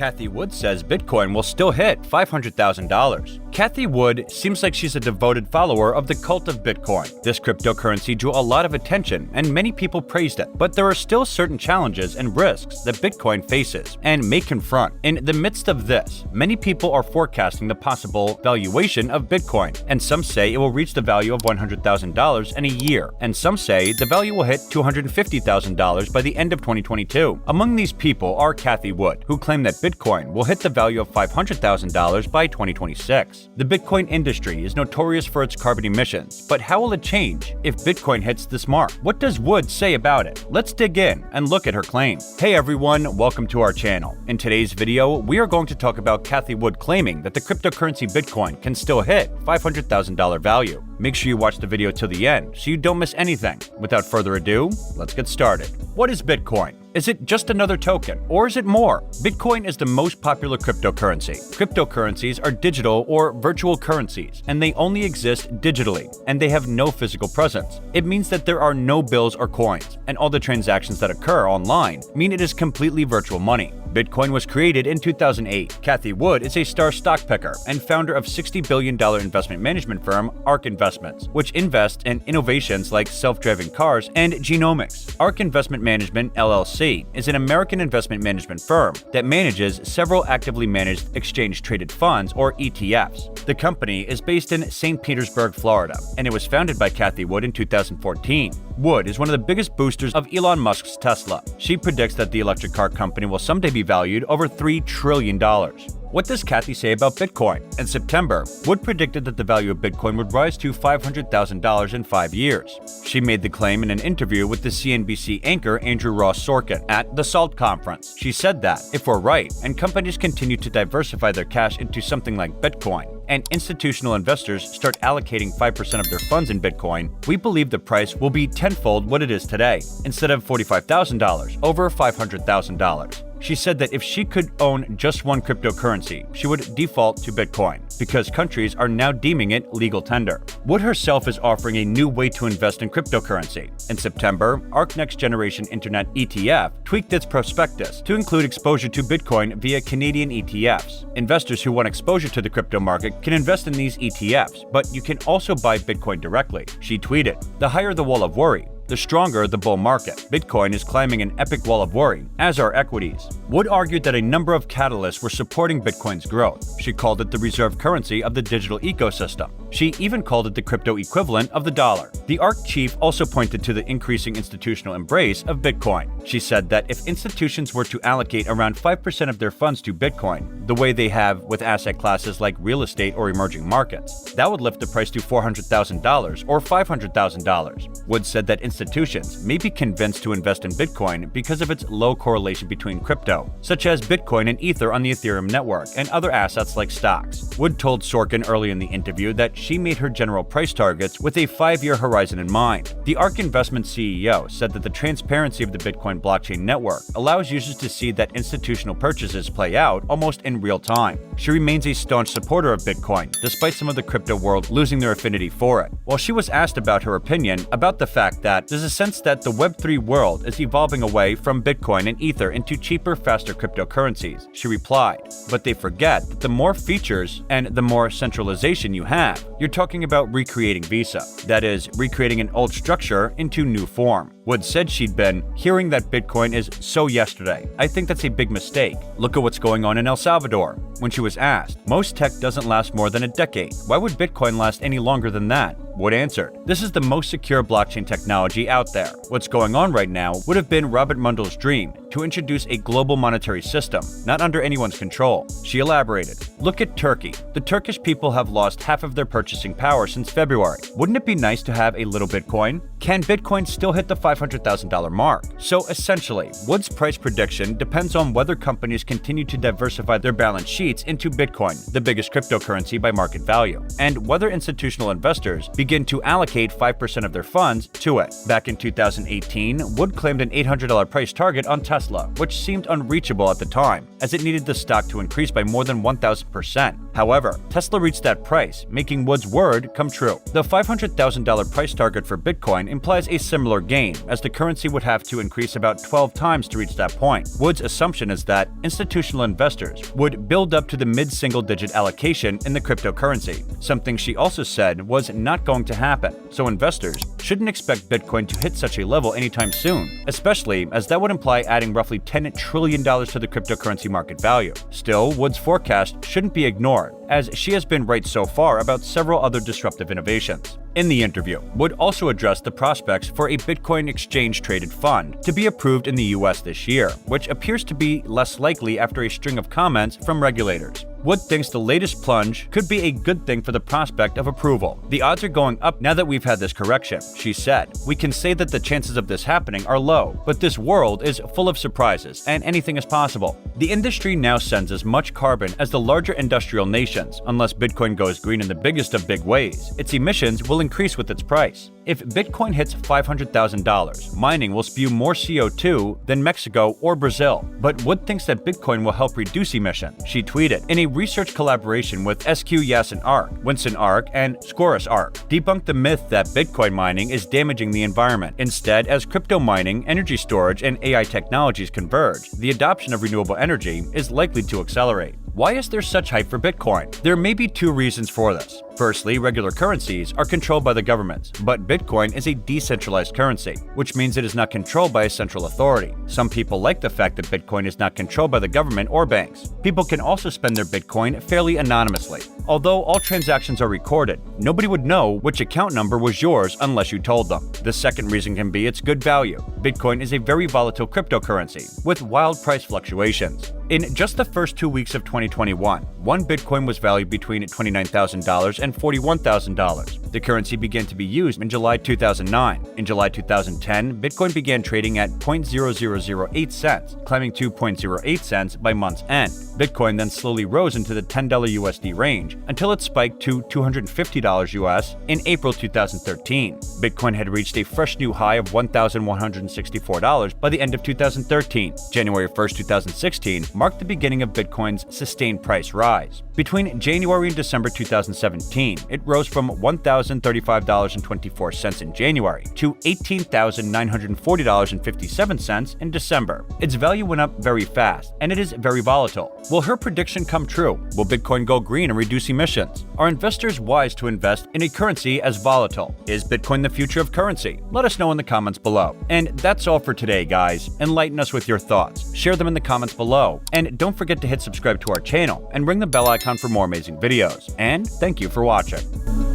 Cathie Wood says Bitcoin will still hit $500,000. Cathie Wood seems like she's a devoted follower of the cult of Bitcoin. This cryptocurrency drew a lot of attention and many people praised it, but there are still certain challenges and risks that Bitcoin faces and may confront. In the midst of this, many people are forecasting the possible valuation of Bitcoin, and some say it will reach the value of $100,000 in a year, and some say the value will hit $250,000 by the end of 2022. Among these people are Cathie Wood, who claim that Bitcoin will hit the value of $500,000 by 2026. The Bitcoin industry is notorious for its carbon emissions, but how will it change if Bitcoin hits this mark? What does Wood say about it? Let's dig in and look at her claim. Hey everyone, welcome to our channel. In today's video, we are going to talk about Cathie Wood claiming that the cryptocurrency Bitcoin can still hit $500,000 value. Make sure you watch the video till the end so you don't miss anything. Without further ado, let's get started. What is Bitcoin? Is it just another token, or is it more? Bitcoin is the most popular cryptocurrency. Cryptocurrencies are digital or virtual currencies, and they only exist digitally, and they have no physical presence. It means that there are no bills or coins, and all the transactions that occur online mean it is completely virtual money. Bitcoin was created in 2008. Cathie Wood is a star stock picker and founder of $60 billion investment management firm Ark Investments, which invests in innovations like self-driving cars and genomics. Ark Investment Management, LLC, is an American investment management firm that manages several actively managed exchange-traded funds, or ETFs. The company is based in St. Petersburg, Florida, and it was founded by Cathie Wood in 2014. Wood is one of the biggest boosters of Elon Musk's Tesla. She predicts that the electric car company will someday be valued over $3 trillion. What does Cathie say about Bitcoin? In September, Wood predicted that the value of Bitcoin would rise to $500,000 in 5 years. She made the claim in an interview with the CNBC anchor Andrew Ross Sorkin at the SALT conference. She said that, if we're right, and companies continue to diversify their cash into something like Bitcoin, and institutional investors start allocating 5% of their funds in Bitcoin, we believe the price will be tenfold what it is today. Instead of $45,000, over $500,000. She said that if she could own just one cryptocurrency, she would default to Bitcoin, because countries are now deeming it legal tender. Wood herself is offering a new way to invest in cryptocurrency. In September, Ark Next Generation Internet ETF tweaked its prospectus to include exposure to Bitcoin via Canadian ETFs. Investors who want exposure to the crypto market can invest in these ETFs, but you can also buy Bitcoin directly. She tweeted, "The higher the wall of worry, the stronger the bull market. Bitcoin is climbing an epic wall of worry, as are equities." Wood argued that a number of catalysts were supporting Bitcoin's growth. She called it the reserve currency of the digital ecosystem. She even called it the crypto equivalent of the dollar. The Ark chief also pointed to the increasing institutional embrace of Bitcoin. She said that if institutions were to allocate around 5% of their funds to Bitcoin, the way they have with asset classes like real estate or emerging markets, that would lift the price to $400,000 or $500,000. Wood said that institutions may be convinced to invest in Bitcoin because of its low correlation between crypto, such as Bitcoin and Ether on the Ethereum network, and other assets like stocks. Wood told Sorkin early in the interview that she made her general price targets with a 5-year horizon in mind. The Ark Investment CEO said that the transparency of the Bitcoin blockchain network allows users to see that institutional purchases play out almost in real time. She remains a staunch supporter of Bitcoin, despite some of the crypto world losing their affinity for it. While she was asked about her opinion about the fact that there's a sense that the Web3 world is evolving away from Bitcoin and Ether into cheaper, faster cryptocurrencies, she replied, "But they forget that the more features and the more centralization you have, you're talking about recreating Visa. That is, recreating an old structure into new form." Wood said she'd been hearing that Bitcoin is so yesterday. "I think that's a big mistake. Look at what's going on in El Salvador." When she was asked, "Most tech doesn't last more than a decade. Why would Bitcoin last any longer than that?" Wood answered, "This is the most secure blockchain technology out there. What's going on right now would have been Robert Mundell's dream, to introduce a global monetary system, not under anyone's control." She elaborated, "Look at Turkey. The Turkish people have lost half of their purchasing power since February. Wouldn't it be nice to have a little Bitcoin? Can Bitcoin still hit the $500,000 mark?" So essentially, Wood's price prediction depends on whether companies continue to diversify their balance sheets into Bitcoin, the biggest cryptocurrency by market value, and whether institutional investors begin to allocate 5% of their funds to it. Back in 2018, Wood claimed an $800 price target on Tesla, which seemed unreachable at the time, as it needed the stock to increase by more than 1,000%. However, Tesla reached that price, making Wood's word come true. The $500,000 price target for Bitcoin implies a similar gain, as the currency would have to increase about 12 times to reach that point. Wood's assumption is that institutional investors would build up to the mid-single-digit allocation in the cryptocurrency, something she also said was not going to happen. So investors shouldn't expect Bitcoin to hit such a level anytime soon, especially as that would imply adding roughly $10 trillion to the cryptocurrency market value. Still, Wood's forecast shouldn't be ignored, as she has been right so far about several other disruptive innovations. In the interview, Wood also addressed the prospects for a Bitcoin exchange-traded fund to be approved in the US this year, which appears to be less likely after a string of comments from regulators. Wood thinks the latest plunge could be a good thing for the prospect of approval. The odds are going up now that we've had this correction, she said. We can say that the chances of this happening are low, but this world is full of surprises and anything is possible. The industry now sends as much carbon as the larger industrial nations. Unless Bitcoin goes green in the biggest of big ways, its emissions will increase with its price. If Bitcoin hits $500,000, mining will spew more CO2 than Mexico or Brazil. But Wood thinks that Bitcoin will help reduce emissions. She tweeted, in a research collaboration with SQ Yasin Ark, Winston Ark, and Scorus Ark, debunked the myth that Bitcoin mining is damaging the environment. Instead, as crypto mining, energy storage, and AI technologies converge, the adoption of renewable energy is likely to accelerate. Why is there such hype for Bitcoin? There may be two reasons for this. Firstly, regular currencies are controlled by the governments, but Bitcoin is a decentralized currency, which means it is not controlled by a central authority. Some people like the fact that Bitcoin is not controlled by the government or banks. People can also spend their Bitcoin fairly anonymously. Although all transactions are recorded, nobody would know which account number was yours unless you told them. The second reason can be its good value. Bitcoin is a very volatile cryptocurrency with wild price fluctuations. In just the first 2 weeks of 2021, one Bitcoin was valued between $29,000 and $41,000. The currency began to be used in July 2009. In July 2010, Bitcoin began trading at 0.0008 cents, climbing to 0.08 cents by month's end. Bitcoin then slowly rose into the $10 USD range until it spiked to $250 US in April 2013. Bitcoin had reached a fresh new high of $1,164 by the end of 2013. January 1st, 2016 marked the beginning of Bitcoin's sustained price rise. Between January and December 2017, it rose from $1,035.24 in January to $18,940.57 in December. Its value went up very fast, and it is very volatile. Will her prediction come true? Will Bitcoin go green and reduce emissions? Are investors wise to invest in a currency as volatile? Is Bitcoin the future of currency? Let us know in the comments below. And that's all for today, guys. Enlighten us with your thoughts. Share them in the comments below. And don't forget to hit subscribe to our channel and ring the bell icon for more amazing videos. And thank you for watching.